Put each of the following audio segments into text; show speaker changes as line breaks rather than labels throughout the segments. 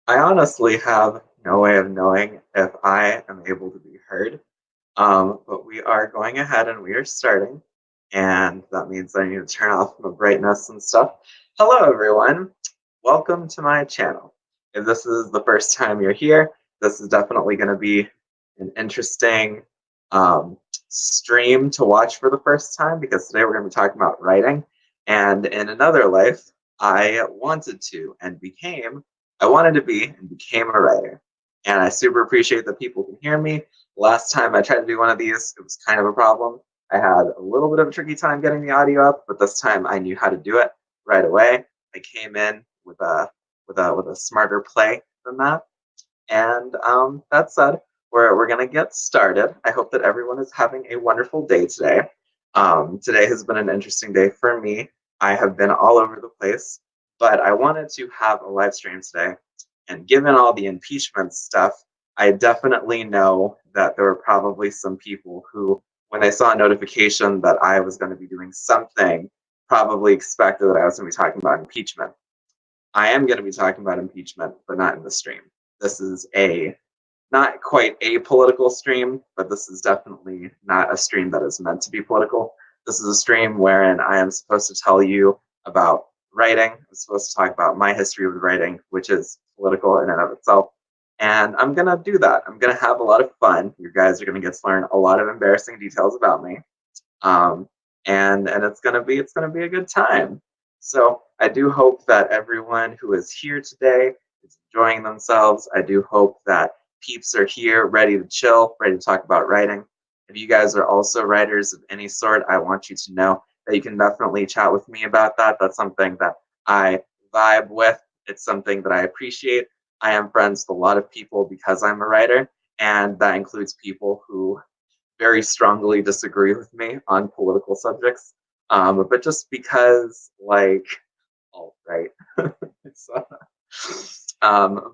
I honestly have no way of knowing if I am able to be heard, but we are going ahead and we are starting, and that means I need to turn off my brightness and stuff. Hello, everyone. Welcome to my channel. If this is the first time you're here, this is definitely going to be an interesting um, stream to watch for the first time because today we're going to be talking about writing. And in another life, I wanted to be and became a writer. And I super appreciate that people can hear me. Last time I tried to do one of these, it was kind of a problem. I had a little bit of a tricky time getting the audio up, but this time I knew how to do it right away. I came in with a smarter play than that. And that said, we're gonna get started. I hope that everyone is having a wonderful day today. Today has been an interesting day for me. I have been all over the place, but I wanted to have a live stream today. And given all the impeachment stuff, I definitely know that there were probably some people who, when they saw a notification that I was going to be doing something, probably expected that I was going to be talking about impeachment. I am going to be talking about impeachment, but not in the stream. This is a not quite a political stream, but this is definitely not a stream that is meant to be political. This is a stream wherein I am supposed to tell you about writing. I'm supposed to talk about my history with writing, which is political in and of itself. And I'm gonna do that. I'm gonna have a lot of fun. You guys are gonna get to learn a lot of embarrassing details about me, um, and it's gonna be a good time. So I do hope that everyone who is here today is enjoying themselves. I do hope that peeps are here, ready to chill, ready to talk about writing. If you guys are also writers of any sort, I want you to know that you can definitely chat with me about that. That's something that I vibe with. It's something that I appreciate. I am friends with a lot of people because I'm a writer, and that includes people who very strongly disagree with me on political subjects. But just because, like, oh, right. So,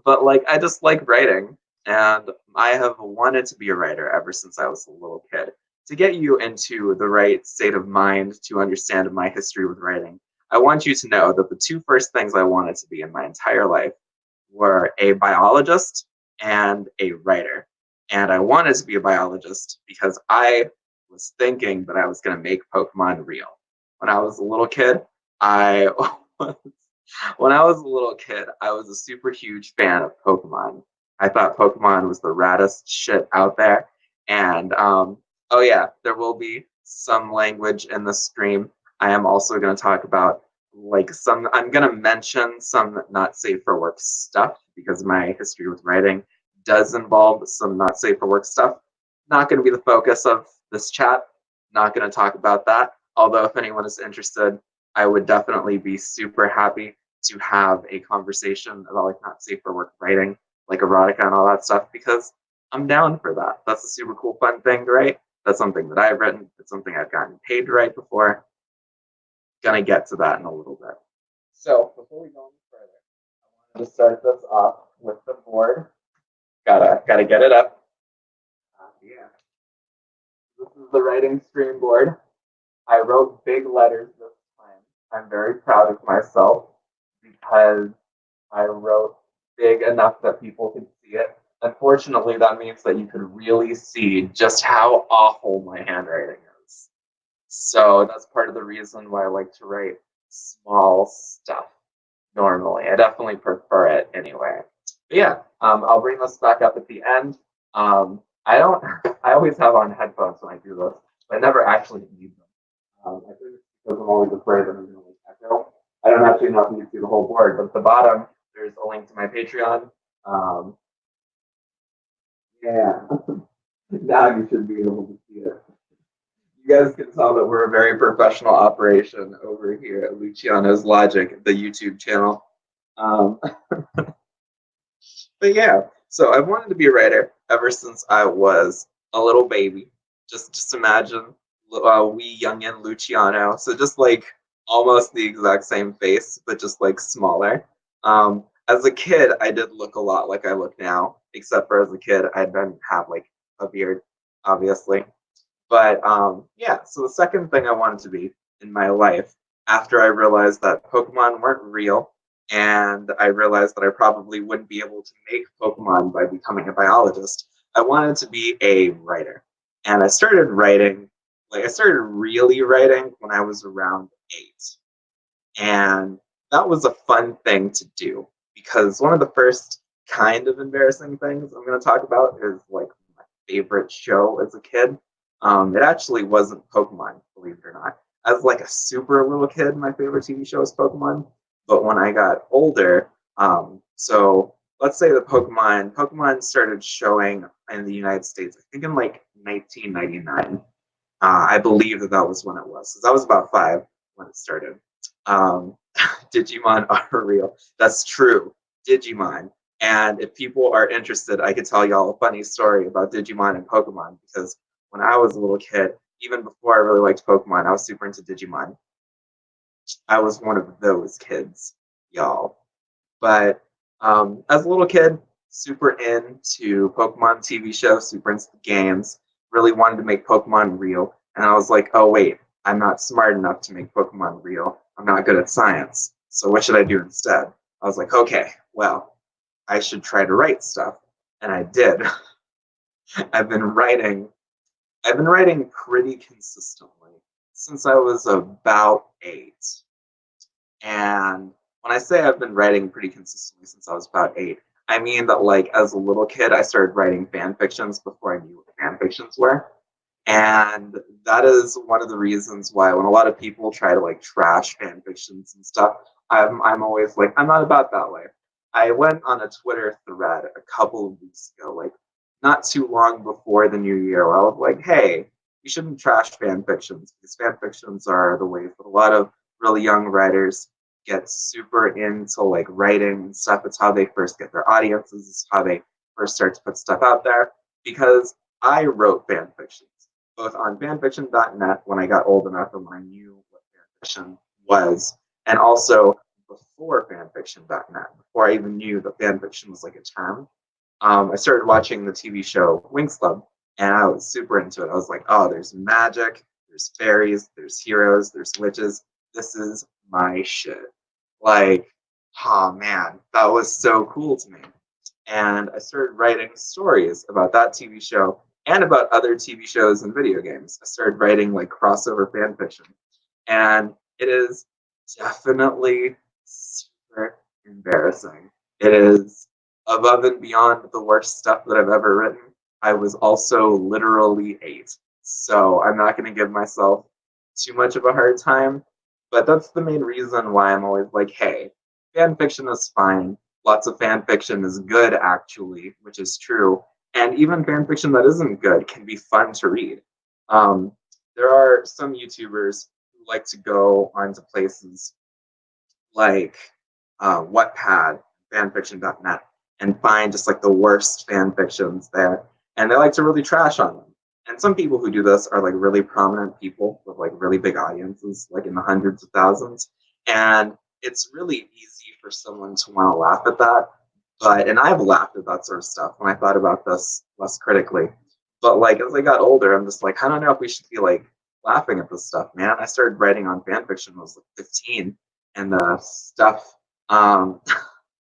but like, I just like writing, and I have wanted to be a writer ever since I was a little kid. To get you into the right state of mind to understand my history with writing, I want you to know that the two first things I wanted to be in my entire life were a biologist and a writer. And I wanted to be a biologist because I was thinking that I was going to make Pokemon real. When I was a little kid, I when I was a little kid, I was a super huge fan of Pokemon. I thought Pokemon was the raddest shit out there. And oh yeah, there will be some language in the stream. I am also going to talk about I'm going to mention some not safe for work stuff because my history with writing does involve some not safe for work stuff. Not going to be the focus of this chat. Not going to talk about that. Although if anyone is interested, I would definitely be super happy to have a conversation about like not safe for work writing, like erotica and all that stuff, because I'm down for that. That's a super cool, fun thing to write. That's something that I've written. It's something I've gotten paid to write before. Gonna get to that in a little bit. So before we go any further, I want to start this off with the board. Gotta get it up. Yeah. This is the writing stream board. I wrote big letters this time. I'm very proud of myself because I wrote big enough that people could see it. Unfortunately, that means that you could really see just how awful my handwriting is. So that's part of the reason why I like to write small stuff normally. I definitely prefer it anyway. But yeah, I'll bring this back up at the end. I don't. I always have on headphones when I do this, but I never actually need them. I think it's because I'm always afraid that I'm going to like echo. I don't actually know if you can see the whole board, but at the bottom there's a link to my Patreon. Um, yeah, now you should be able to see it. You guys can tell that we're a very professional operation over here at Luciano's Logic, the YouTube channel. Um, but yeah, so I've wanted to be a writer ever since I was a little baby. Just imagine wee youngin Luciano. So just like almost the exact same face, but just like smaller. As a kid, I did look a lot like I look now, except for as a kid, I didn't have like a beard, obviously. But yeah, so the second thing I wanted to be in my life after I realized that Pokemon weren't real and I realized that I probably wouldn't be able to make Pokemon by becoming a biologist. I wanted to be a writer. And I started writing, I started really writing when I was around 8. And that was a fun thing to do because one of the first kind of embarrassing things I'm going to talk about is like my favorite show as a kid. It actually wasn't Pokemon, believe it or not. As like a super little kid, my favorite TV show was Pokemon. But when I got older, so let's say the Pokemon started showing in the United States, I think in like 1999. I believe that that was when it was. Because I was about 5 when it started. Um, Digimon are real. That's true. Digimon. And if people are interested, I could tell y'all a funny story about Digimon and Pokemon because when I was a little kid, even before I really liked Pokemon, I was super into Digimon. I was one of those kids, y'all. But as a little kid, super into Pokemon TV show, super into the games, really wanted to make Pokemon real. And I was like, oh, wait, I'm not smart enough to make Pokemon real. I'm not good at science. So what should I do instead? I was like, okay, well, I should try to write stuff. And I did. I've been writing I've been writing pretty consistently since I was about 8. And when I say I've been writing pretty consistently since I was about 8, I mean that like as a little kid, I started writing fan fictions before I knew what fan fictions were. And that is one of the reasons why when a lot of people try to like trash fan fictions and stuff, I'm always like, I'm not about that way. I went on a Twitter thread a couple of weeks ago, like not too long before the new year, where I was like, hey, you shouldn't trash fan fictions because fan fictions are the ways that a lot of really young writers get super into like writing and stuff. It's how they first get their audiences, it's how they first start to put stuff out there. Because I wrote fan fictions, both on fanfiction.net when I got old enough and when I knew what fanfiction was, and also before fanfiction.net, before I even knew that fanfiction was like a term. I started watching the TV show Winx Club, and I was super into it. I was like, oh, there's magic, there's fairies, there's heroes, there's witches. This is my shit. Like, oh man, that was so cool to me. And I started writing stories about that TV show and about other TV shows and video games. I started writing like crossover fan fiction. And it is definitely super embarrassing. It is above and beyond the worst stuff that I've ever written. I was also literally 8. So I'm not going to give myself too much of a hard time. But that's the main reason why I'm always like, hey, fan fiction is fine. Lots of fan fiction is good, actually, which is true. And even fan fiction that isn't good can be fun to read. Um, there are some YouTubers who like to go onto places like Wattpad, fanfiction.net, and find just like the worst fan fictions there. And they like to really trash on them. And some people who do this are like really prominent people with like really big audiences, like in the hundreds of thousands. And it's really easy for someone to want to laugh at that. And I've laughed at that sort of stuff when I thought about this less critically. But like as I got older, I'm just like, I don't know if we should be like laughing at this stuff, man. I started writing on fan fiction when I was like 15, and the stuff.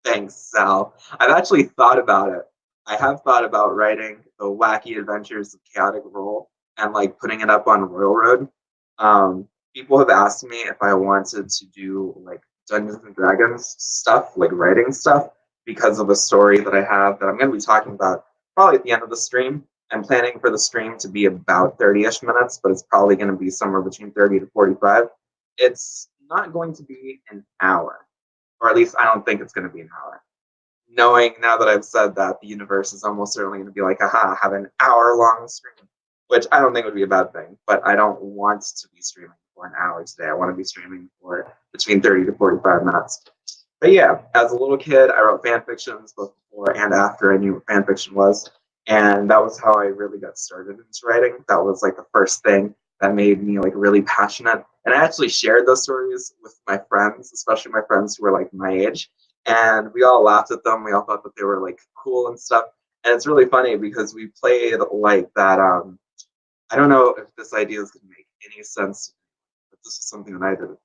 Thanks, Sal. I've actually thought about it. I have thought about writing the wacky adventures of Chaotic Roll and like putting it up on Railroad. People have asked me if I wanted to do like Dungeons and Dragons stuff, like writing stuff, because of a story that I have that I'm going to be talking about probably at the end of the stream. I'm planning for the stream to be about 30-ish minutes, but it's probably going to be somewhere between 30 to 45. It's not going to be an hour, or at least I don't think it's going to be an hour. Knowing now that I've said that, the universe is almost certainly going to be like, aha, have an hour-long stream, which I don't think would be a bad thing, but I don't want to be streaming for an hour today. I want to be streaming for between 30 to 45 minutes. But yeah, as a little kid, I wrote fan fictions both before and after I knew what fan fiction was. And that was how I really got started into writing. That was like the first thing that made me like really passionate. And I actually shared those stories with my friends, especially my friends who were like my age. And we all laughed at them. We all thought that they were like cool and stuff. And it's really funny because we played like that. I don't know if this idea is going to make any sense, but this is something that I did.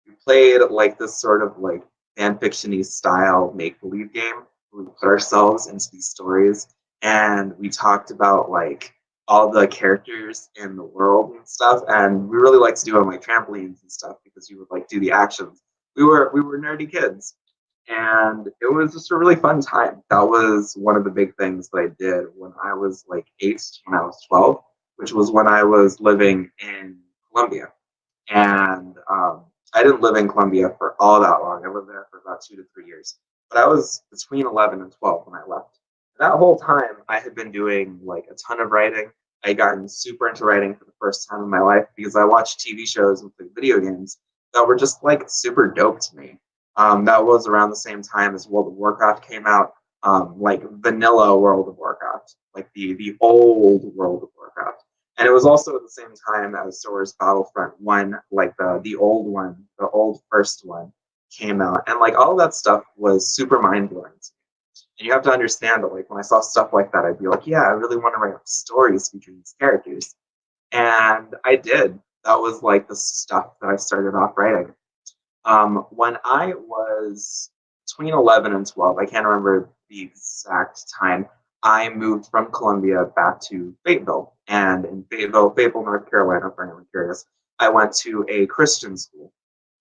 We played like this sort of like fan fiction-y style make-believe game. We put ourselves into these stories, and we talked about like all the characters in the world and stuff. And we really liked to do it on like trampolines and stuff because you would like do the actions. We were nerdy kids, and it was just a really fun time. That was one of the big things that I did when I was like 8, when I was 12, which was when I was living in Colombia. And I didn't live in Colombia for all that long. I lived there for about 2 to 3 years. But I was between 11 and 12 when I left. That whole time, I had been doing like a ton of writing. I had gotten super into writing for the first time in my life because I watched TV shows and played video games that were just like super dope to me. That was around the same time as World of Warcraft came out, like vanilla World of Warcraft, like the old World of Warcraft. And it was also at the same time as Star Wars Battlefront 1, like the old one, the old first one came out. And like all of that stuff was super mind blowing. And you have to understand that like when I saw stuff like that, I'd be like, yeah, I really want to write stories featuring these characters. And I did. That was like the stuff that I started off writing. When I was between 11 and 12, I can't remember the exact time, I moved from Columbia back to Fayetteville. And in Fayetteville, North Carolina, for anyone curious, I went to a Christian school.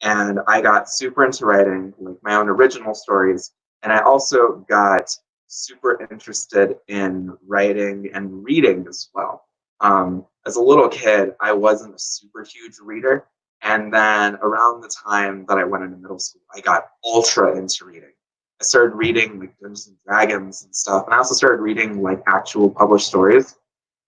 And I got super into writing, like my own original stories. And I also got super interested in writing and reading as well. As a little kid, I wasn't a super huge reader. And then around the time that I went into middle school, I got ultra into reading. I started reading like Dungeons and Dragons and stuff. And I also started reading like actual published stories.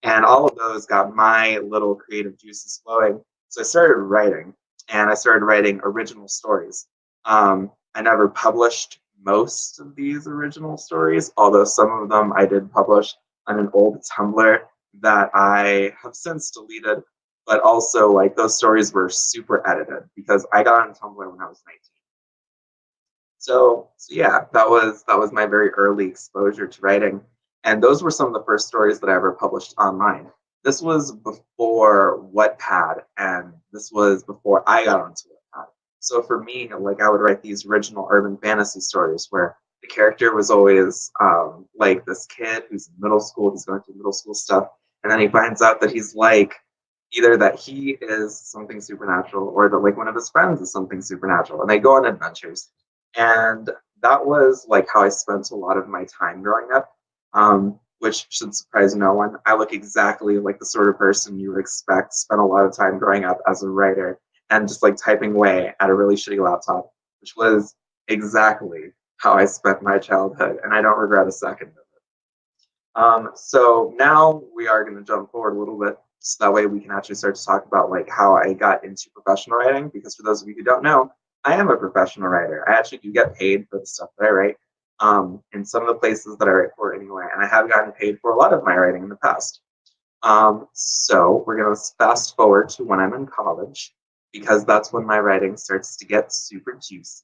And all of those got my little creative juices flowing. So I started writing, and I started writing original stories. I never published most of these original stories, although some of them I did publish on an old Tumblr that I have since deleted. But also, like those stories were super edited because I got on Tumblr when I was 19. So yeah, that was my very early exposure to writing, and those were some of the first stories that I ever published online. This was before Wattpad, and this was before I got onto Wattpad. So for me, like I would write these original urban fantasy stories where the character was always like this kid who's in middle school, he's going through middle school stuff, and then he finds out that he's like either that he is something supernatural or that like one of his friends is something supernatural, and they go on adventures. And that was like how I spent a lot of my time growing up, which should surprise no one. I look exactly like the sort of person you would expect spent a lot of time growing up as a writer and just like typing away at a really shitty laptop, which was exactly how I spent my childhood, and I don't regret a second of it. So now we are going to jump forward a little bit, so that way we can actually start to talk about like how I got into professional writing, because for those of you who don't know, I am a professional writer. I actually do get paid for the stuff that I write, in some of the places that I write for anyway, and I have gotten paid for a lot of my writing in the past. So we're going to fast forward to when I'm in college, because that's when my writing starts to get super juicy.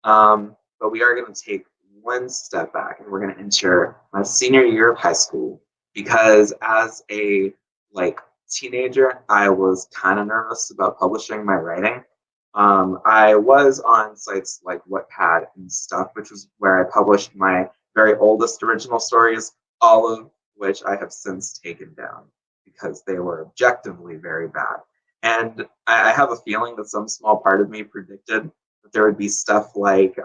But we are going to take one step back, and we're going to enter my senior year of high school, because as a like teenager, I was kind of nervous about publishing my writing. I was on sites like Wattpad and stuff, which was where I published my very oldest original stories, all of which I have since taken down because they were objectively very bad. And I have a feeling that some small part of me predicted that there would be stuff like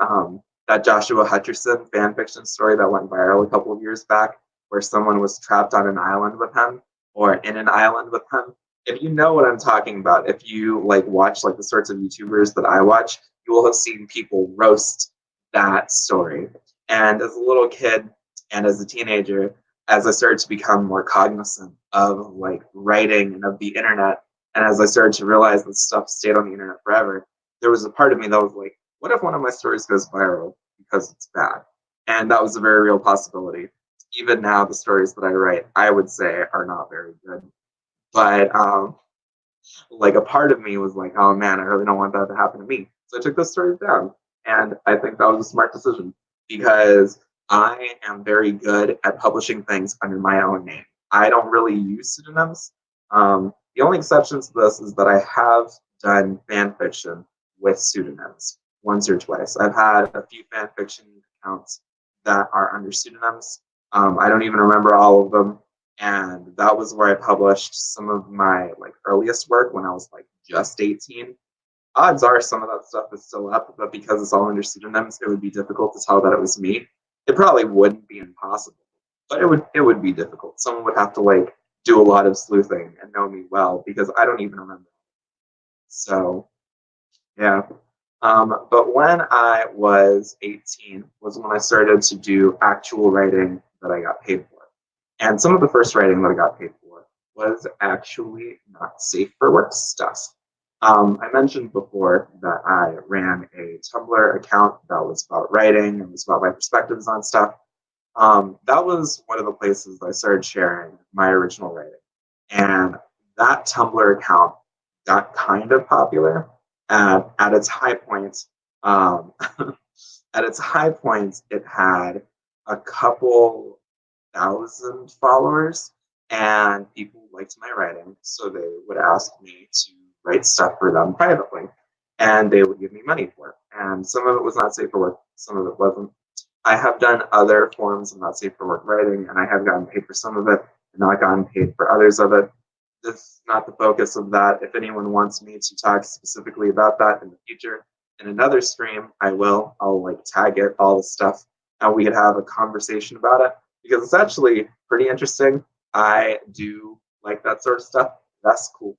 that Joshua Hutcherson fan fiction story that went viral a couple of years back, where someone was trapped on an island with him or in an island with him. If you know what I'm talking about, if you like watch like the sorts of YouTubers that I watch, you will have seen people roast that story. And as a little kid and as a teenager, as I started to become more cognizant of like writing and of the internet, and as I started to realize that stuff stayed on the internet forever, there was a part of me that was like, what if one of my stories goes viral because it's bad? And that was a very real possibility. Even now, the stories that I write, I would say, are not very good. But like a part of me was like, oh man, I really don't want that to happen to me. So I took those stories down. And I think that was a smart decision, because I am very good at publishing things under my own name. I don't really use pseudonyms. The only exceptions to this is that I have done fan fiction with pseudonyms, once or twice. I've had a few fan fiction accounts that are under pseudonyms. I don't even remember all of them. And that was where I published some of my like earliest work when I was like just 18. Odds are some of that stuff is still up, but because it's all under pseudonyms, it would be difficult to tell that it was me. It probably wouldn't be impossible, but it would be difficult. Someone would have to like do a lot of sleuthing and know me well because I don't even remember. So yeah. But when I was 18 was when I started to do actual writing that I got paid for. And some of the first writing that I got paid for was actually not safe for work stuff. I mentioned before that I ran a Tumblr account that was about writing and was about my perspectives on stuff. That was one of the places I started sharing my original writing. And that Tumblr account got kind of popular at its high point. At its high point, it had a couple thousand followers, and people liked my writing, so they would ask me to write stuff for them privately, and they would give me money for it. And some of it was not safe for work, some of it wasn't. I have done other forms of not safe for work writing, and I have gotten paid for some of it, and not gotten paid for others of it. This is not the focus of that. If anyone wants me to talk specifically about that in the future, in another stream, I'll like tag it, all the stuff, and we could have a conversation about it because it's actually pretty interesting. I do like that sort of stuff. That's cool.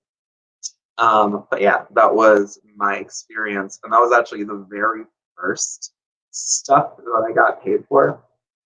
But yeah, that was my experience, and that was actually the very first stuff that I got paid for.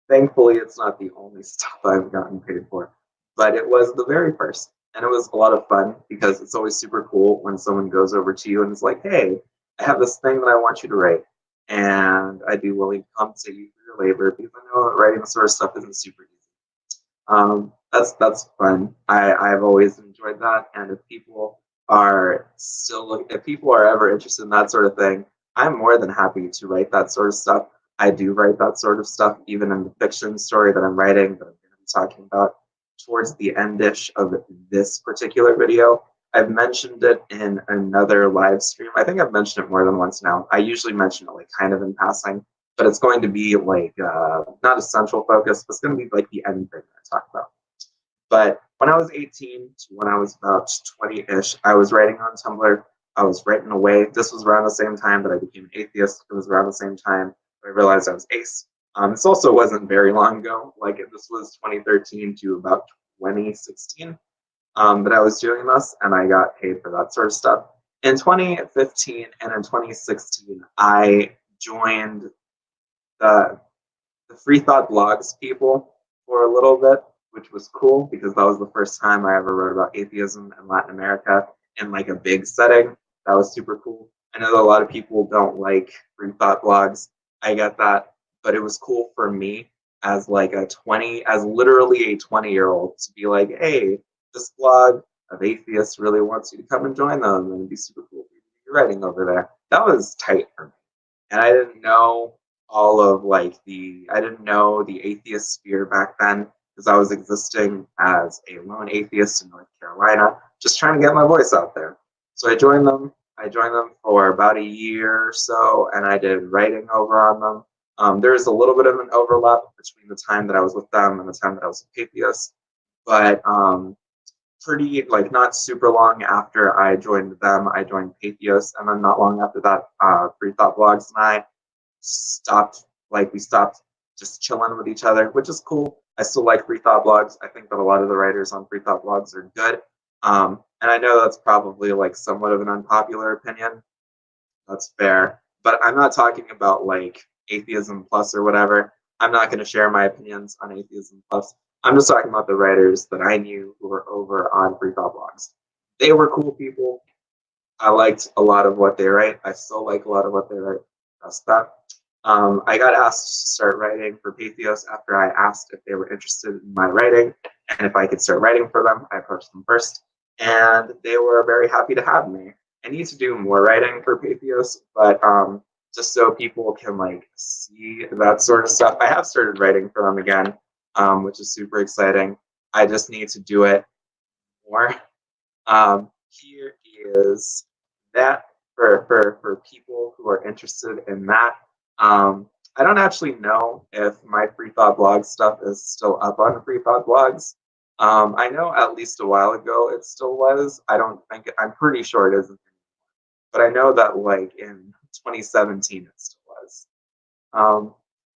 Thankfully, it's not the only stuff I've gotten paid for, but it was the very first. And it was a lot of fun because it's always super cool when someone goes over to you and is like, hey, I have this thing that I want you to write, and I'd be willing to compensate you for your labor because I know that writing this sort of stuff isn't super easy. That's fun. I've always enjoyed that, and if people are ever interested in that sort of thing, I'm more than happy to write that sort of stuff. I do write that sort of stuff, even in the fiction story that I'm writing that I'm going to be talking about towards the endish of this particular video. I've mentioned it in another live stream. I think I've mentioned it more than once now. I usually mention it like kind of in passing, but it's going to be like not a central focus, but it's going to be like the end thing that I talk about. But when I was 18 to when I was about 20-ish, I was writing on Tumblr. I was writing away. This was around the same time that I became an atheist. It was around the same time I realized I was ace. This also wasn't very long ago. Like this was 2013 to about 2016 that I was doing this, and I got paid for that sort of stuff. In 2015 and in 2016, I joined the Free Thought Blogs people for a little bit, which was cool because that was the first time I ever wrote about atheism in Latin America in like a big setting. That was super cool. I know that a lot of people don't like Free Thought Blogs. I get that, but it was cool for me as like as literally a 20-year-old to be like, hey, this blog of atheists really wants you to come and join them, and it'd be super cool for you to be writing over there. That was tight for me. And I didn't know I didn't know the atheist sphere back then because I was existing as a lone atheist in North Carolina, just trying to get my voice out there. So I joined them. I joined them for about a year or so, and I did writing over on them. There's a little bit of an overlap between the time that I was with them and the time that I was with atheists, but pretty like not super long after I joined them, I joined Patheos, and then not long after that, Free Thought Blogs and I we stopped just chilling with each other, which is cool. I still like Free Thought Blogs. I think that a lot of the writers on Free Thought Blogs are good. And I know that's probably like somewhat of an unpopular opinion. That's fair. But I'm not talking about like Atheism Plus or whatever. I'm not going to share my opinions on Atheism Plus. I'm just talking about the writers that I knew who were over on Free Thought Blogs. They were cool people. I liked a lot of what they write. I still like a lot of what they write. That's that. I got asked to start writing for Patheos after I asked if they were interested in my writing and if I could start writing for them. I approached them first, and they were very happy to have me. I need to do more writing for Patheos, but just so people can like see that sort of stuff, I have started writing for them again, which is super exciting. I just need to do it more. Here is that for people who are interested in that. I don't actually know if my Free Thought blog stuff is still up on Free Thought blogs. I know at least a while ago it still was. I don't think I'm pretty sure it isn't, but I know that like in 2017 it still was. Um,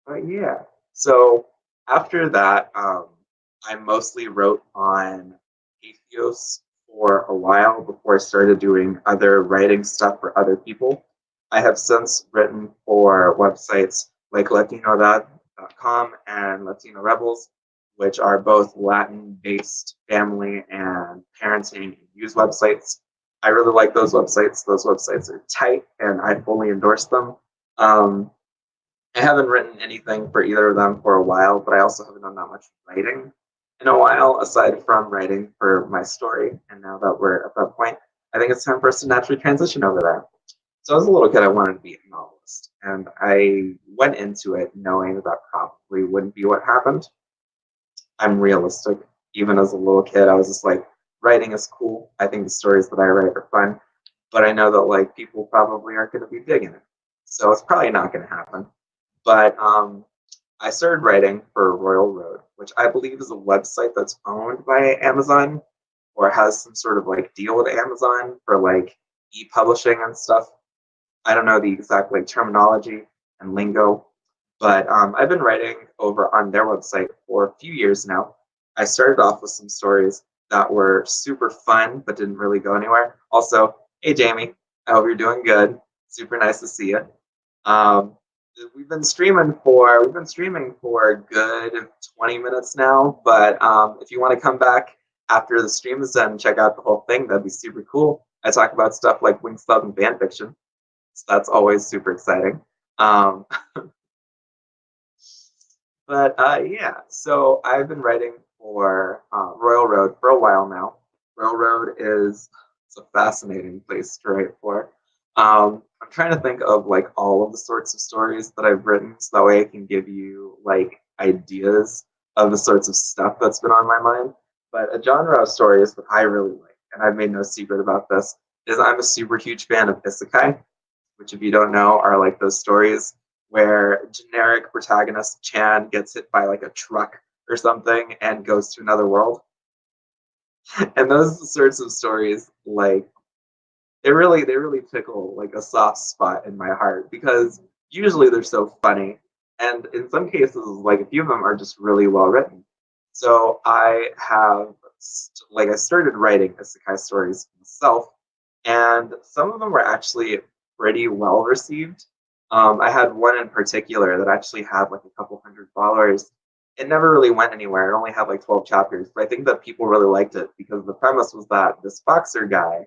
but yeah, so after that, I mostly wrote on atheists for a while before I started doing other writing stuff for other people. I have since written for websites like latinodad.com and Latino Rebels, which are both Latin-based family and parenting and news websites. I really like those websites. Those websites are tight, and I fully endorse them. Um, I haven't written anything for either of them for a while, but I also haven't done that much writing in a while, aside from writing for my story. And now that we're at that point, I think it's time for us to naturally transition over there. So as a little kid, I wanted to be a novelist, and I went into it knowing that probably wouldn't be what happened. I'm realistic. Even as a little kid, I was just like, writing is cool. I think the stories that I write are fun, but I know that like people probably aren't going to be digging it, so it's probably not going to happen. But I started writing for Royal Road, which I believe is a website that's owned by Amazon or has some sort of like deal with Amazon for like e-publishing and stuff. I don't know the exact like terminology and lingo, but I've been writing over on their website for a few years now. I started off with some stories that were super fun but didn't really go anywhere. Also, hey Jamie, I hope you're doing good. Super nice to see you. Um, we've been streaming for a good 20 minutes now, but if you want to come back after the stream is done and check out the whole thing, that'd be super cool. I talk about stuff like Winged Love and fan fiction, so that's always super exciting. Um, but yeah, so I've been writing for Royal Road for a while now. Royal Road is it's a fascinating place to write for. I'm trying to think of like all of the sorts of stories that I've written, so that way I can give you like ideas of the sorts of stuff that's been on my mind. But a genre of stories that I really like, and I've made no secret about this, is I'm a super huge fan of isekai, which if you don't know are like those stories where generic protagonist Chan gets hit by like a truck or something and goes to another world. And those sorts of stories, like they really tickle like a soft spot in my heart because usually they're so funny, and in some cases, like a few of them are just really well written. So I have like I started writing isekai stories myself, and some of them were actually pretty well received. I had one in particular that actually had like a couple hundred followers. It never really went anywhere. It only had like 12 chapters, but I think that people really liked it because the premise was that this boxer guy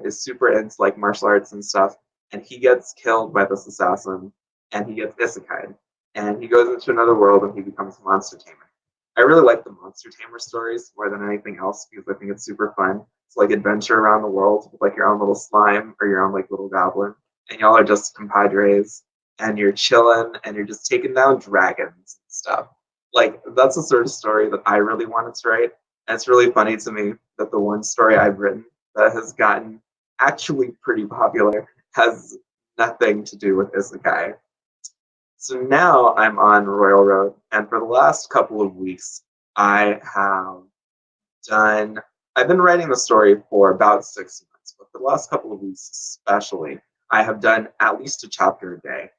is super into like martial arts and stuff, and he gets killed by this assassin, and he gets isekai, and he goes into another world and he becomes a monster tamer. I really like the monster tamer stories more than anything else because I think it's super fun. It's like adventure around the world with like your own little slime or your own like little goblin, and y'all are just compadres, and you're chilling, and you're just taking down dragons and stuff. Like that's the sort of story that I really wanted to write, and it's really funny to me that the one story I've written that has gotten actually pretty popular has nothing to do with isekai. So now I'm on Royal Road, and for the last couple of weeks, I have done. I've been writing the story for about 6 months, but for the last couple of weeks, especially, I have done at least a chapter a day,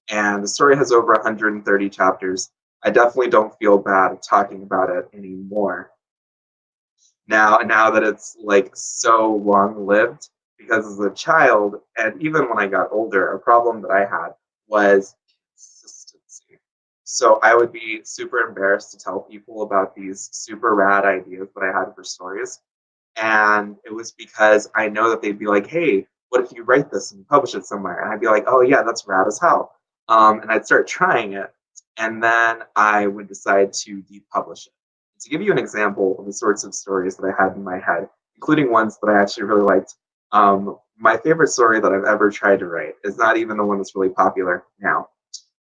and the story has over 130 chapters. I definitely don't feel bad talking about it anymore now that it's like so long lived, because as a child and even when I got older, a problem that I had was consistency. So I would be super embarrassed to tell people about these super rad ideas that I had for stories, and it was because I know that they'd be like, hey, what if you write this and publish it somewhere? And I'd be like, oh yeah, that's rad as hell. And I'd start trying it, and then I would decide to depublish it. To give you an example of the sorts of stories that I had in my head, including ones that I actually really liked, my favorite story that I've ever tried to write is not even the one that's really popular now.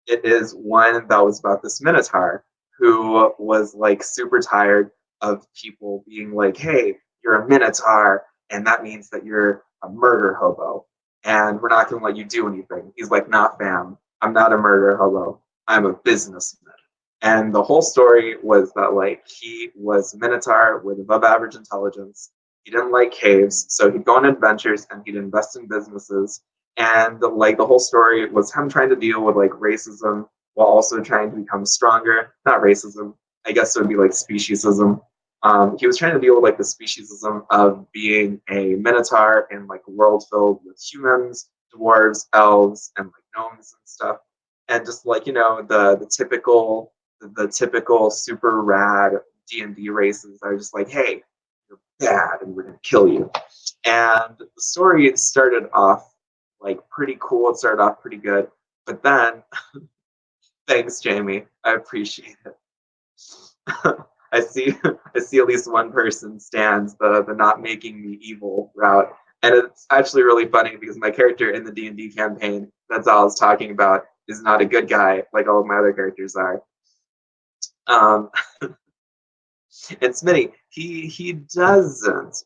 It is one that was about this Minotaur who was like super tired of people being like, hey, you're a Minotaur, and that means that you're a murder hobo. and we're not going to let you do anything. He's like, nah, fam, I'm not a murderer hobo. I'm a businessman. And the whole story was that like he was a Minotaur with above average intelligence. He didn't like caves, so he'd go on adventures and he'd invest in businesses. And like the whole story was him trying to deal with like racism while also trying to become stronger. Not racism, I guess it would be like speciesism. He was trying to deal with like the speciesism of being a minotaur in like a world filled with humans, dwarves, elves, and like gnomes and stuff, and just like the typical super rad D&D races are just like, hey, you're bad and we're gonna kill you. And the story started off like pretty cool. It started off pretty good, but then thanks, Jamie. I appreciate it. I see at least one person stands the not making me evil route, and it's actually really funny because my character in the D&D campaign that's all I was talking about is not a good guy like all of my other characters are. Um, and Smitty, he doesn't.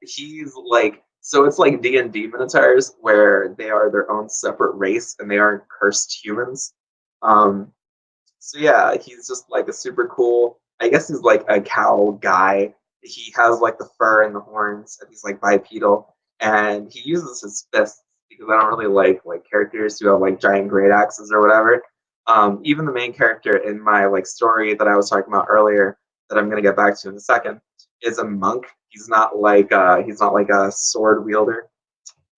He's like so it's like D&D minotaurs where they are their own separate race and they aren't cursed humans. Um, So yeah, he's just like a super cool. I guess he's like a cow guy. He has like the fur and the horns, and he's like bipedal, and he uses his fists because I don't really like characters who have like giant great axes or whatever. Even the main character in my like story that I was talking about earlier, that I'm gonna get back to in a second, is a monk. He's not like a sword wielder.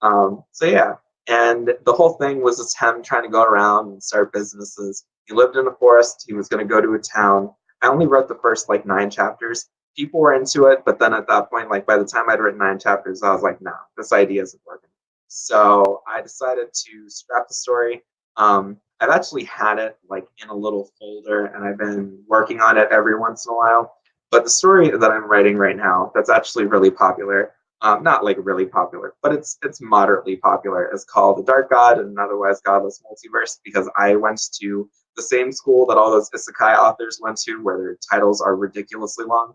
So yeah, and the whole thing was just him trying to go around and start businesses. He lived in a forest. He was going to go to a town. I only wrote the first like 9 chapters. People were into it, but then at that point, like by the time I'd written 9 chapters, I was like, no, this idea isn't working. So I decided to scrap the story. I've actually had it like in a little folder, and I've been working on it every once in a while. But the story that I'm writing right now, that's actually really popular, not like really popular, but it's moderately popular. It's called The Dark God and Otherwise Godless Multiverse because I went to the same school that all those isekai authors went to, where their titles are ridiculously long.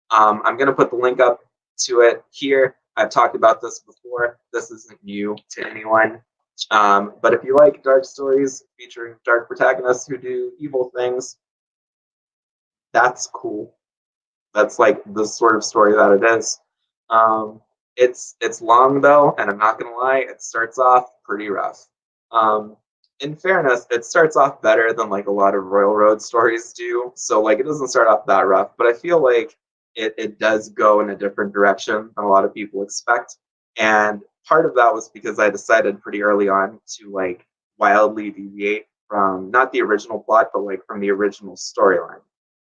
I'm gonna put the link up to it here. I've talked about this before. This isn't new to anyone. But if you like dark stories featuring dark protagonists who do evil things, that's cool. That's like the sort of story that it is. Um, it's long though, and I'm not gonna lie, it starts off pretty rough. Um, in fairness, it starts off better than like a lot of Royal Road stories do. So like it doesn't start off that rough, but I feel like it does go in a different direction than a lot of people expect. And part of that was because I decided pretty early on to like wildly deviate from not the original plot, but like from the original storyline,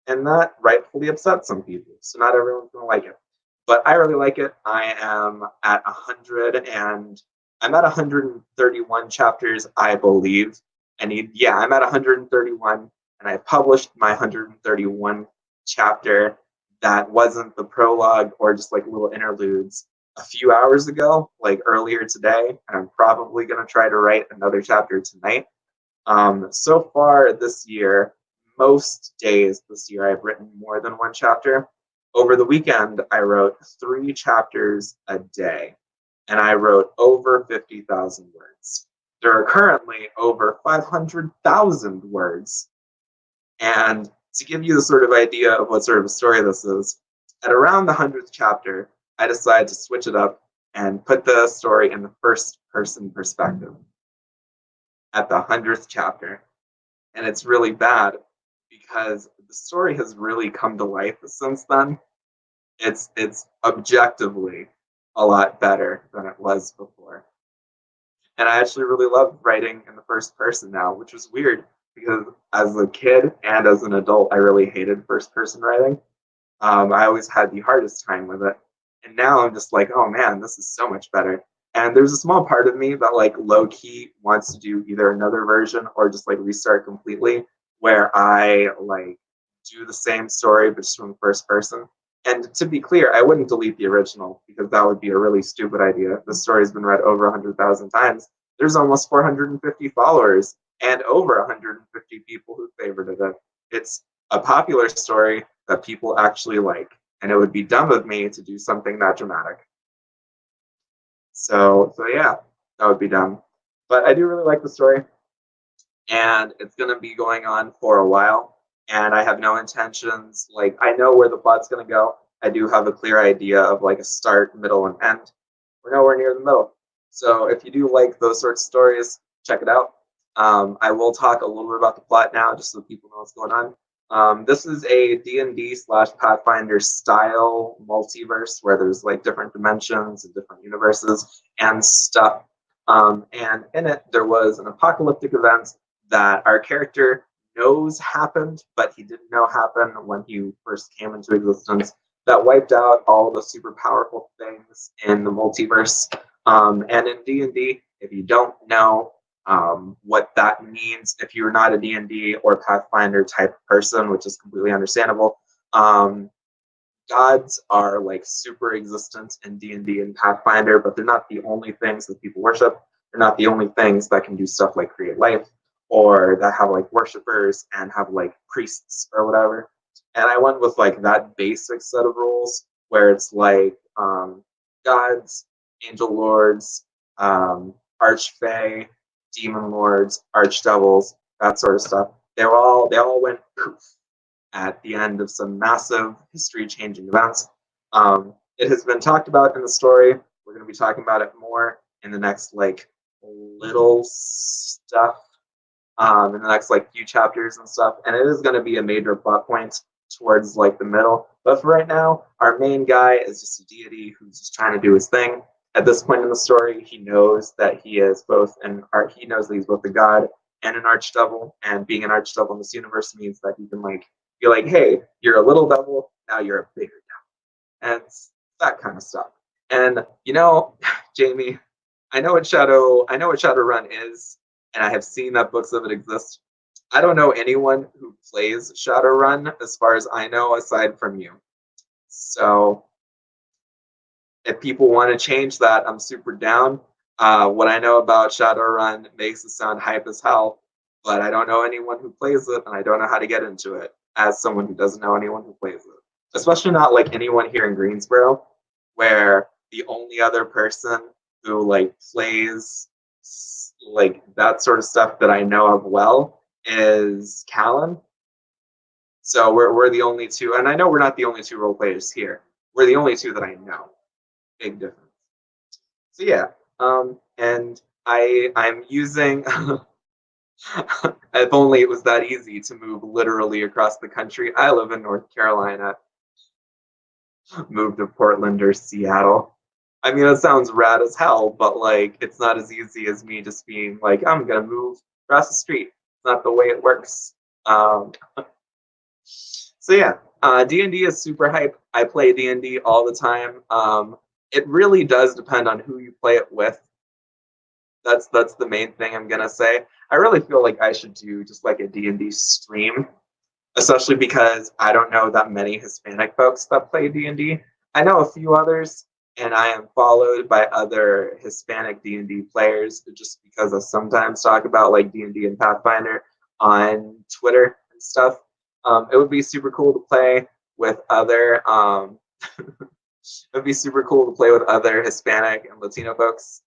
and that rightfully upsets some people. So not everyone's gonna like it, but I really like it. I am at 100 and I'm at 131 chapters, I believe. I'm at 131, and I published my 131 chapter that wasn't the prologue or just like little interludes a few hours ago, like earlier today. And I'm probably gonna try to write another chapter tonight. So far this year, most days this year, I've written more than one chapter. Over the weekend, I wrote 3 chapters a day, and I wrote over 50,000 words. There are currently over 500,000 words. And to give you the sort of idea of what sort of a story this is, at around the 100th chapter, I decided to switch it up and put the story in the first person perspective at the 100th chapter. And it's really bad because the story has really come to life since then. It's objectively a lot better than it was before. And I actually really love writing in the first person now, which was weird because as a kid and as an adult, I really hated first person writing. I always had the hardest time with it. And now I'm just like, oh man, this is so much better. And there's a small part of me that like low key wants to do either another version or just like restart completely, where I like do the same story but just from first person. And to be clear, I wouldn't delete the original because that would be a really stupid idea. The story's been read over 100,000 times. There's almost 450 followers and over 150 people who favorited it. It's a popular story that people actually like, and it would be dumb of me to do something that dramatic. So yeah. That would be dumb. But I do really like the story, and it's going to be going on for a while. And I have no intentions. Like, I know where the plot's going to go. I do have a clear idea of like a start, middle, and end. We're nowhere near the middle. So if you do like those sorts of stories, check it out. I will talk a little bit about the plot now, just so people know what's going on. This is a D&D slash Pathfinder style multiverse where there's like different dimensions and different universes and stuff. And in it, there was an apocalyptic event that our character knows happened, but he didn't know happened when he first came into existence. That wiped out all the super powerful things in the multiverse. And in D&D, if you don't know what that means, if you're not a D&D or Pathfinder type person, which is completely understandable, gods are like super existent in D&D and Pathfinder, but they're not the only things that people worship. They're not the only things that can do stuff like create life, or that have like worshippers and have like priests or whatever. And I went with like that basic set of rules where it's like gods, angel lords, archfey, demon lords, archdevils, that sort of stuff. They all went poof at the end of some massive history-changing events. It has been talked about in the story. We're going to be talking about it more in the next like little stuff, in the next like few chapters and stuff. And it is going to be a major plot point towards like the middle. But for right now, our main guy is just a deity who's just trying to do his thing. At this point in the story, he knows that he is both he knows that he's both a god and an archdevil. And being an archdevil in this universe means that he can like be like, hey, you're a little devil, now you're a bigger devil. And that kind of stuff. And you know, Jamie, I know what Shadowrun is, and I have seen that books of it exist. I don't know anyone who plays Shadowrun, as far as I know, aside from you. So if people want to change that, I'm super down. What I know about Shadowrun makes it sound hype as hell, but I don't know anyone who plays it, and I don't know how to get into it as someone who doesn't know anyone who plays it. Especially not like anyone here in Greensboro, where the only other person who like plays like that sort of stuff that I know of well is Callan. So we're the only two, and I know we're not the only two role players here. We're the only two that I know. Big difference. So yeah, and I'm using. If only it was that easy to move literally across the country. I live in North Carolina. Move to Portland or Seattle. I mean, it sounds rad as hell, but like, it's not as easy as me just being like, I'm gonna move across the street. It's not the way it works. So yeah, D&D is super hype. I play D&D all the time. It really does depend on who you play it with. That's the main thing I'm gonna say. I really feel like I should do just like a D&D stream, especially because I don't know that many Hispanic folks that play D&D. I know a few others, and I am followed by other Hispanic D&D players just because I sometimes talk about like D&D and Pathfinder on Twitter and stuff. It would be super cool to play with other. It would be super cool to play with other Hispanic and Latino folks.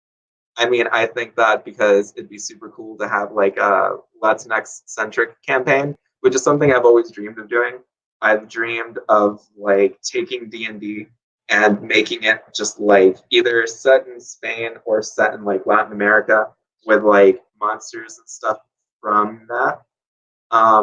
I mean, I think that because it'd be super cool to have like a Latinx centric campaign, which is something I've always dreamed of doing. I've dreamed of like taking D&D and making it just like either set in Spain or set in like Latin America with like monsters and stuff from that.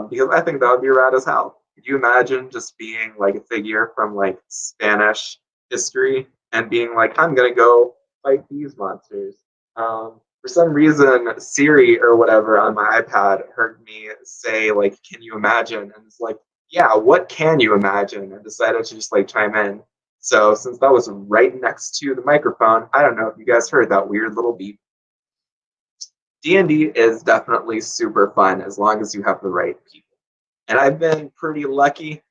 Because I think that would be rad as hell. Could you imagine just being like a figure from like Spanish history and being like, I'm gonna go fight these monsters? For some reason, Siri or whatever on my iPad heard me say like, "Can you imagine?" And it's like, "Yeah, what can you imagine?" And decided to just like chime in. So since that was right next to the microphone, I don't know if you guys heard that weird little beep. D&D is definitely super fun as long as you have the right people. And I've been pretty lucky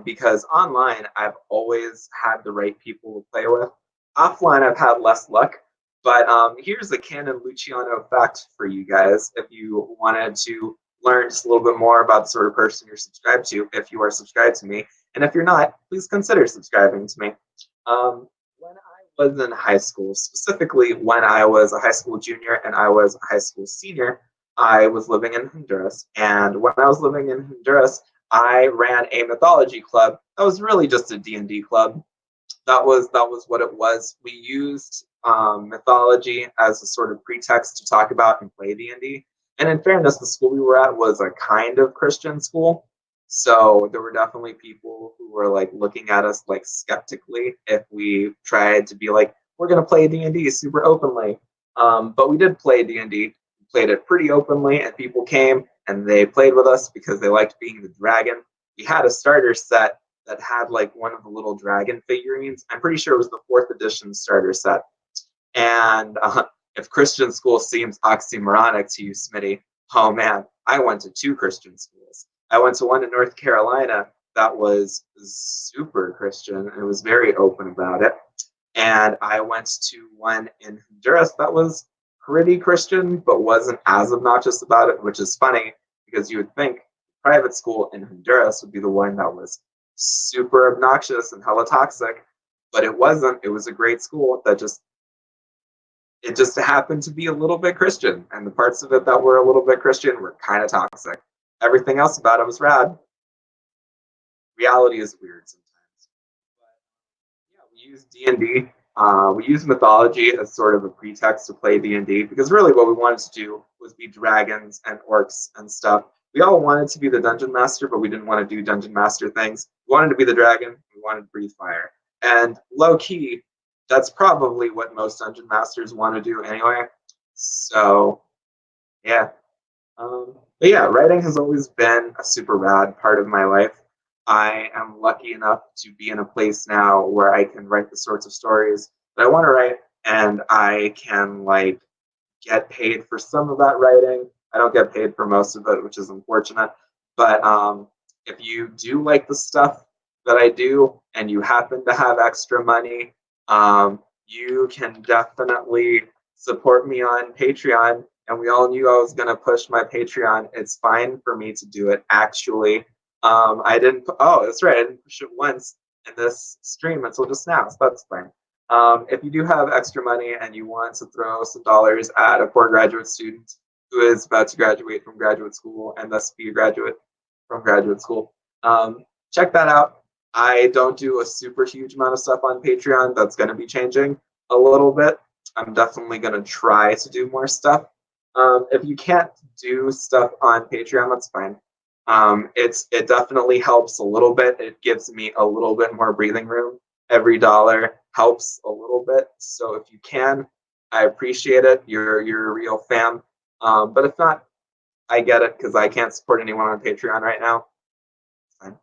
because online I've always had the right people to play with. Offline I've had less luck. But here's a canon Luciano fact for you guys if you wanted to learn just a little bit more about the sort of person you're subscribed to, if you are subscribed to me. And if you're not, please consider subscribing to me. When I was in high school, specifically when I was a high school junior and I was a high school senior. I was living in Honduras, and when I was living in Honduras, I ran a mythology club. That was really just a D&D club. That was what it was. We used mythology as a sort of pretext to talk about and play D&D. And in fairness, the school we were at was a kind of Christian school, so there were definitely people who were like looking at us like skeptically if we tried to be like, we're gonna play D&D super openly. But we did play D&D. We played it pretty openly, and people came and they played with us because they liked being the dragon. We had a starter set that had like one of the little dragon figurines. I'm pretty sure it was the 4th edition starter set. And if Christian school seems oxymoronic to you, Smitty, oh man, I went to 2 Christian schools. I went to one in North Carolina that was super Christian and was very open about it. And I went to one in Honduras that was pretty Christian, but wasn't as obnoxious about it, which is funny because you would think private school in Honduras would be the one that was super obnoxious and hella toxic, but it wasn't. It was a great school that just happened to be a little bit Christian, and the parts of it that were a little bit Christian were kind of toxic. Everything else about it was rad. Reality is weird sometimes. But yeah, we use D&D. We use mythology as sort of a pretext to play D&D because really what we wanted to do was be dragons and orcs and stuff. We all wanted to be the dungeon master, but we didn't want to do dungeon master things. We wanted to be the dragon. We wanted to breathe fire. And low key, that's probably what most dungeon masters want to do anyway. So, yeah. But yeah, writing has always been a super rad part of my life. I am lucky enough to be in a place now where I can write the sorts of stories that I want to write, and I can like get paid for some of that writing. I don't get paid for most of it, which is unfortunate. But if you do like the stuff that I do and you happen to have extra money, you can definitely support me on Patreon. And we all knew I was going to push my Patreon. It's fine for me to do it, actually. I didn't, oh, that's right. I didn't push it once in this stream until just now, so that's fine. If you do have extra money and you want to throw some dollars at a poor graduate student who is about to graduate from graduate school and thus be a graduate from graduate school, check that out. I don't do a super huge amount of stuff on Patreon. That's going to be changing a little bit. I'm definitely going to try to do more stuff. If you can't do stuff on Patreon, that's fine. It definitely helps a little bit. It gives me a little bit more breathing room. Every dollar helps a little bit. So if you can, I appreciate it. You're a real fan. But if not, I get it because I can't support anyone on Patreon right now. Fine.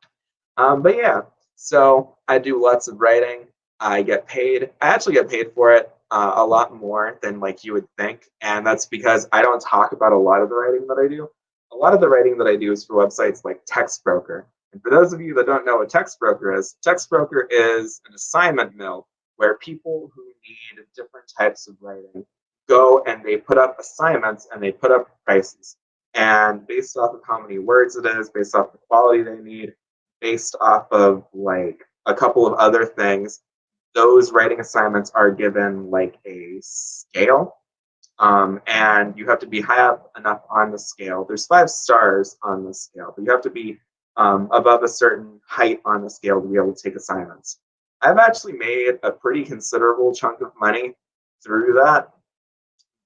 But yeah, so I do lots of writing. I get paid. I actually get paid for it a lot more than like you would think, and that's because I don't talk about a lot of the writing that I do. A lot of the writing that I do is for websites like Textbroker. And for those of you that don't know what Textbroker is an assignment mill where people who need different types of writing go and they put up assignments and they put up prices. And based off of how many words it is, based off the quality they need, based off of like a couple of other things, those writing assignments are given like a scale. And you have to be high up enough on the scale. There's 5 stars on the scale, but you have to be above a certain height on the scale to be able to take assignments. I've actually made a pretty considerable chunk of money through that,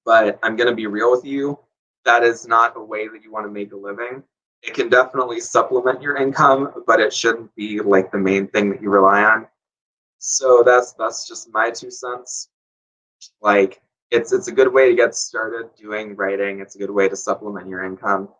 but I'm going to be real with you. That is not a way that you want to make a living. It can definitely supplement your income, but it shouldn't be like the main thing that you rely on. So that's just my 2 cents. Like, it's a good way to get started doing writing. It's a good way to supplement your income.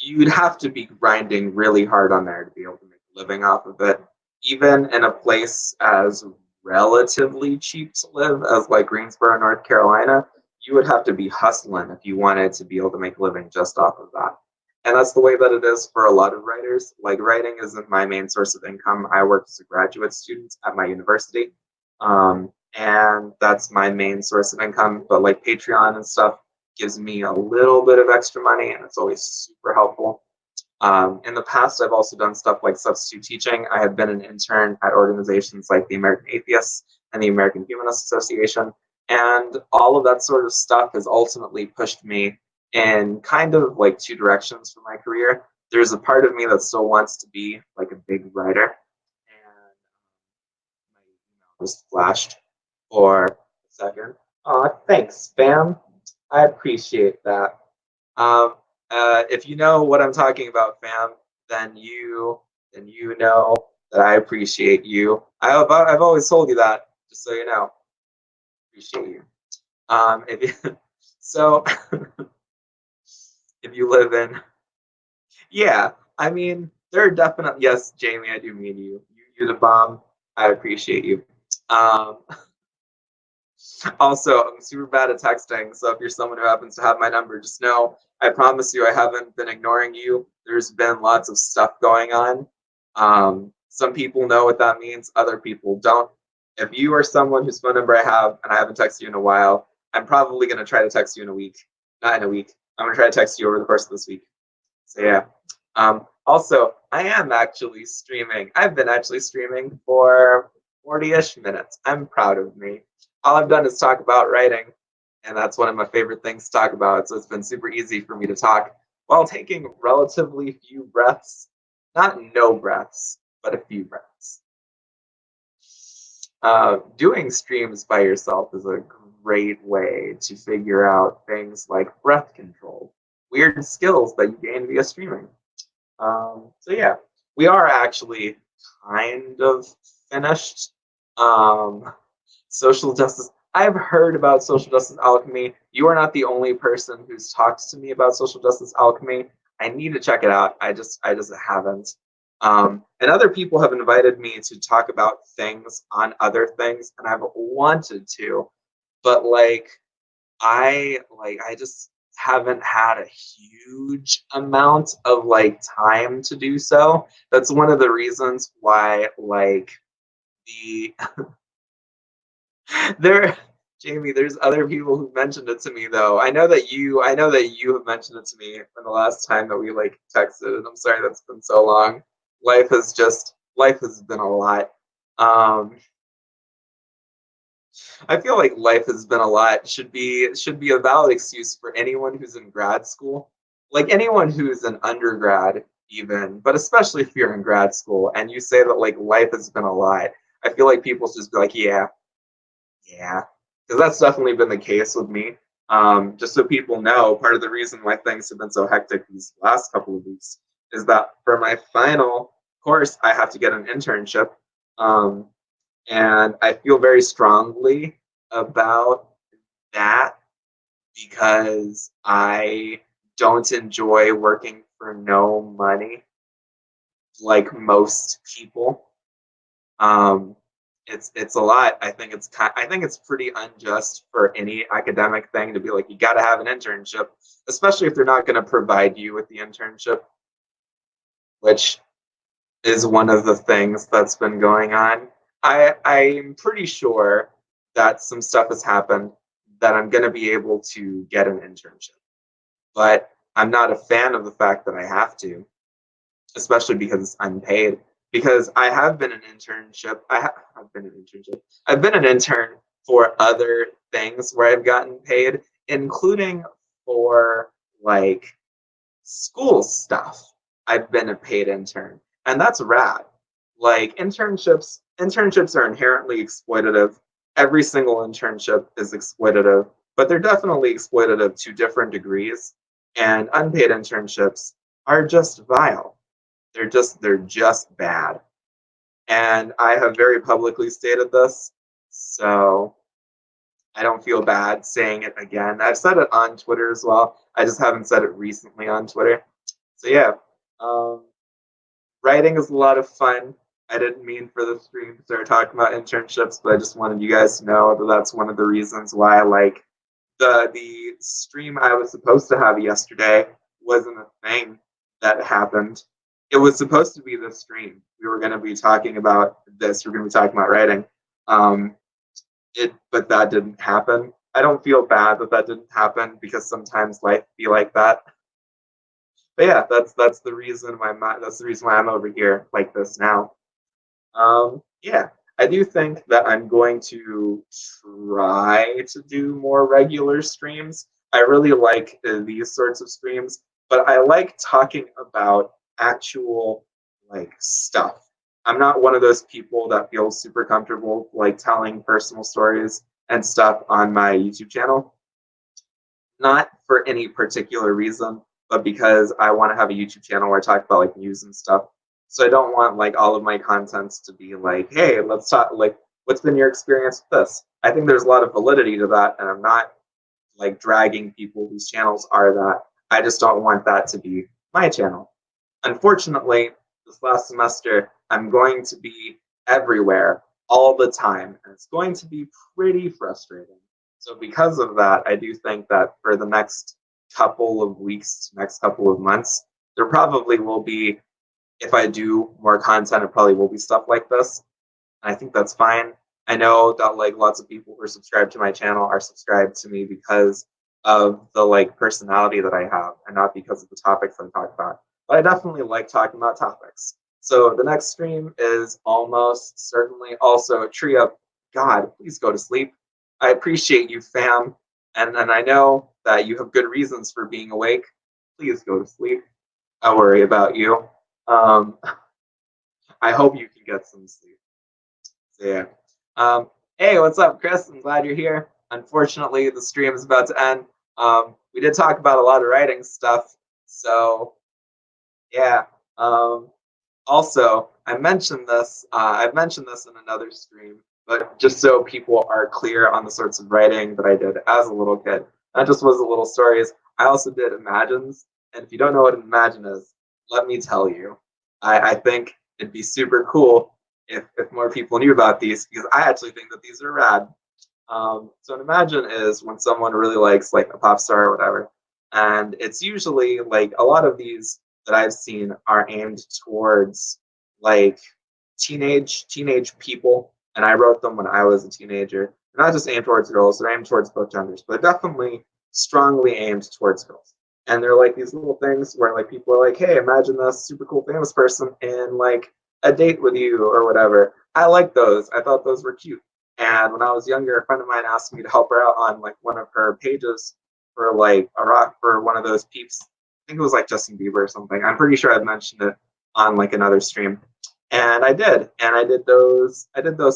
You'd have to be grinding really hard on there to be able to make a living off of it. Even in a place as relatively cheap to live as like Greensboro, North Carolina, you would have to be hustling if you wanted to be able to make a living just off of that. And that's the way that it is for a lot of writers. Like, writing isn't my main source of income. I work as a graduate student at my university. And that's my main source of income. But like Patreon and stuff gives me a little bit of extra money, and it's always super helpful. In the past, I've also done stuff like substitute teaching. I have been an intern at organizations like the American Atheists and the American Humanist Association. And all of that sort of stuff has ultimately pushed me in kind of like two directions for my career. There's a part of me that still wants to be like a big writer, and my email just flashed for a second. Thanks, fam. I appreciate that. Um, if you know what I'm talking about, fam, then you know that I appreciate you. I've always told you that, just so you know. Appreciate you. If you, so if you live in, yeah, I mean, there are definitely, yes, Jamie, I do mean you. You're the bomb. I appreciate you. Um, Also, I'm super bad at texting, so if you're someone who happens to have my number, just know I promise you I haven't been ignoring you. There's been lots of stuff going on. Some people know what that means, other people don't. If you are someone whose phone number I have and I haven't texted you in a while, I'm probably going to try to text you in a week. Not in a week. I'm going to try to text you over the course of this week. So, yeah. Also, I am actually streaming. I've been actually streaming for 40-ish minutes. I'm proud of me. All I've done is talk about writing, and that's one of my favorite things to talk about. So it's been super easy for me to talk while taking relatively few breaths. Not no breaths, but a few breaths. Doing streams by yourself is a great way to figure out things like breath control, weird skills that you gain via streaming. So yeah, we are actually kind of finished. Social justice. I've heard about social justice alchemy. You are not the only person who's talked to me about social justice alchemy. I need to check it out. I just haven't. And other people have invited me to talk about things on other things, and I've wanted to, but I just haven't had a huge amount of like time to do so. That's one of the reasons why the there Jamie, there's other people who mentioned it to me though. I know that you have mentioned it to me in the last time that we like texted, and I'm sorry that's been so long. Life has been a lot. Um I feel like life has been a lot should be a valid excuse for anyone who's in grad school. Like anyone who's an undergrad even, but especially if you're in grad school and you say that like life has been a lot. I feel like people should just be like, yeah, yeah, because that's definitely been the case with me. Just so people know, part of the reason why things have been so hectic these last couple of weeks is that for my final course, I have to get an internship. Um, and I feel very strongly about that because I don't enjoy working for no money like most people. Um, it's a lot. I think it's pretty unjust for any academic thing to be like you got to have an internship, especially if they're not going to provide you with the internship, which is one of the things that's been going on. I'm pretty sure that some stuff has happened that I'm going to be able to get an internship, but I'm not a fan of the fact that I have to, especially because I'm paid. Because I have been an internship. I've been an internship. I've been an intern for other things where I've gotten paid, including for like school stuff. I've been a paid intern, and that's rad. Like internships are inherently exploitative. Every single internship is exploitative, but they're definitely exploitative to different degrees. And unpaid internships are just vile. They're just bad. And I have very publicly stated this, so I don't feel bad saying it again. I've said it on Twitter as well. I just haven't said it recently on Twitter. So yeah, um, writing is a lot of fun. I didn't mean for the stream to start talking about internships, but I just wanted you guys to know that that's one of the reasons why like the stream I was supposed to have yesterday wasn't a thing that happened. It was supposed to be this stream. We were going to be talking about this. We are going to be talking about writing. Um, but that didn't happen. I don't feel bad that that didn't happen because sometimes life be like that. But yeah, that's the reason why I'm over here like this now. Yeah. I do think that I'm going to try to do more regular streams. I really like these sorts of streams, but I like talking about actual like stuff. I'm not one of those people that feels super comfortable like telling personal stories and stuff on my YouTube channel. Not for any particular reason, but because I want to have a YouTube channel where I talk about like news and stuff. So I don't want like all of my contents to be like, hey, let's talk like what's been your experience with this? I think there's a lot of validity to that, and I'm not like dragging people whose channels are that. I just don't want that to be my channel. Unfortunately, this last semester, I'm going to be everywhere all the time, and it's going to be pretty frustrating. So because of that, I do think that for the next couple of weeks, next couple of months, there probably will be, if I do more content, it probably will be stuff like this. And I think that's fine. I know that like lots of people who are subscribed to my channel are subscribed to me because of the like personality that I have and not because of the topics I talk about. But I definitely like talking about topics. So the next stream is almost certainly also a tree up. God, please go to sleep. I appreciate you, fam. And I know that you have good reasons for being awake. Please go to sleep. I worry about you. Um, I hope you can get some sleep. So yeah. Hey, what's up, Chris? I'm glad you're here. Unfortunately, the stream is about to end. We did talk about a lot of writing stuff. So yeah. Also, I mentioned this. I've mentioned this in another stream, but just so people are clear on the sorts of writing that I did as a little kid, not just was the little stories. I also did imagines, and if you don't know what an imagine is, let me tell you. I think it'd be super cool if more people knew about these because I actually think that these are rad. So an imagine is when someone really likes like a pop star or whatever, and it's usually like a lot of these that I've seen are aimed towards like teenage people, and I wrote them when I was a teenager. They're not just aimed towards girls; they're aimed towards both genders, but definitely strongly aimed towards girls. And they're like these little things where like people are like, "Hey, imagine this super cool famous person in like a date with you or whatever." I like those. I thought those were cute. And when I was younger, a friend of mine asked me to help her out on like one of her pages for like a rock for one of those peeps. I think it was like Justin Bieber or something. I'm pretty sure I've mentioned it on like another stream. And I did. And I did those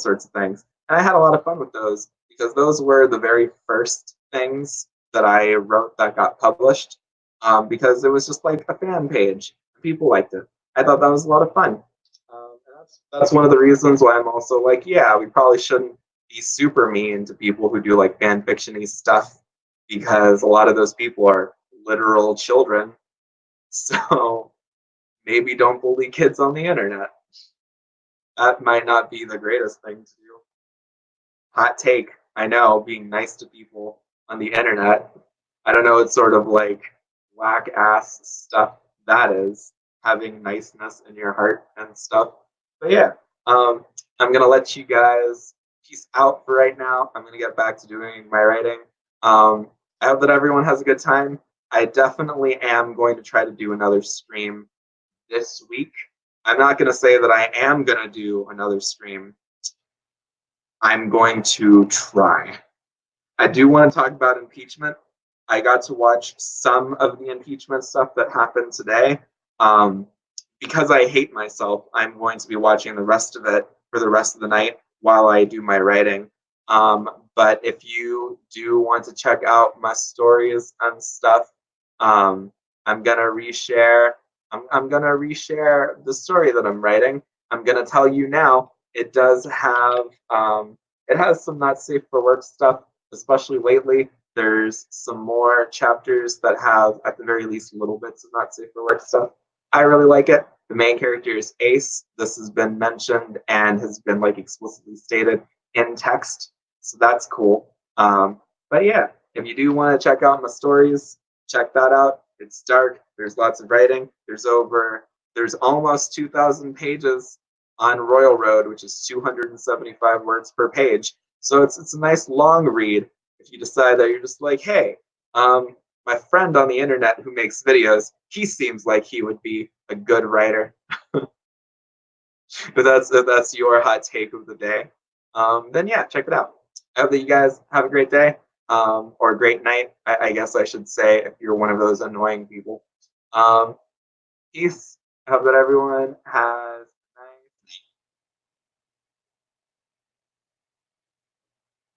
sorts of things. And I had a lot of fun with those because those were the very first things that I wrote that got published. Because it was just like a fan page. People liked it. I thought that was a lot of fun. That's one of the reasons why I'm also like, yeah, we probably shouldn't be super mean to people who do like fan fiction-y stuff because a lot of those people are literal children. So maybe don't bully kids on the internet. That might not be the greatest thing to do. Hot take, I know, being nice to people on the internet. I don't know what sort of like whack ass stuff that is, having niceness in your heart and stuff. But yeah, I'm gonna let you guys peace out for right now. I'm gonna get back to doing my writing. I hope that everyone has a good time. I definitely am going to try to do another stream this week. I'm not gonna say that I am gonna do another stream. I'm going to try. I do want to talk about impeachment. I got to watch some of the impeachment stuff that happened today. Because I hate myself, I'm going to be watching the rest of it for the rest of the night while I do my writing. But if you do want to check out my stories and stuff, I'm gonna reshare. I'm gonna reshare the story that I'm writing. I'm gonna tell you now. It does have. It has some not safe for work stuff, especially lately. There's some more chapters that have, at the very least, little bits of not safe for work stuff. I really like it. The main character is Ace. This has been mentioned and has been like explicitly stated in text, so that's cool. But yeah, if you do want to check out my stories, check that out. It's dark. There's lots of writing. There's almost 2,000 pages on Royal Road, which is 275 words per page. So it's a nice long read if you decide that you're just like, hey, my friend on the internet who makes videos, he seems like he would be a good writer. if that's your hot take of the day, then yeah, check it out. I hope that you guys have a great day, or a great night. I guess I should say if you're one of those annoying people. Um, Peace. I hope that everyone has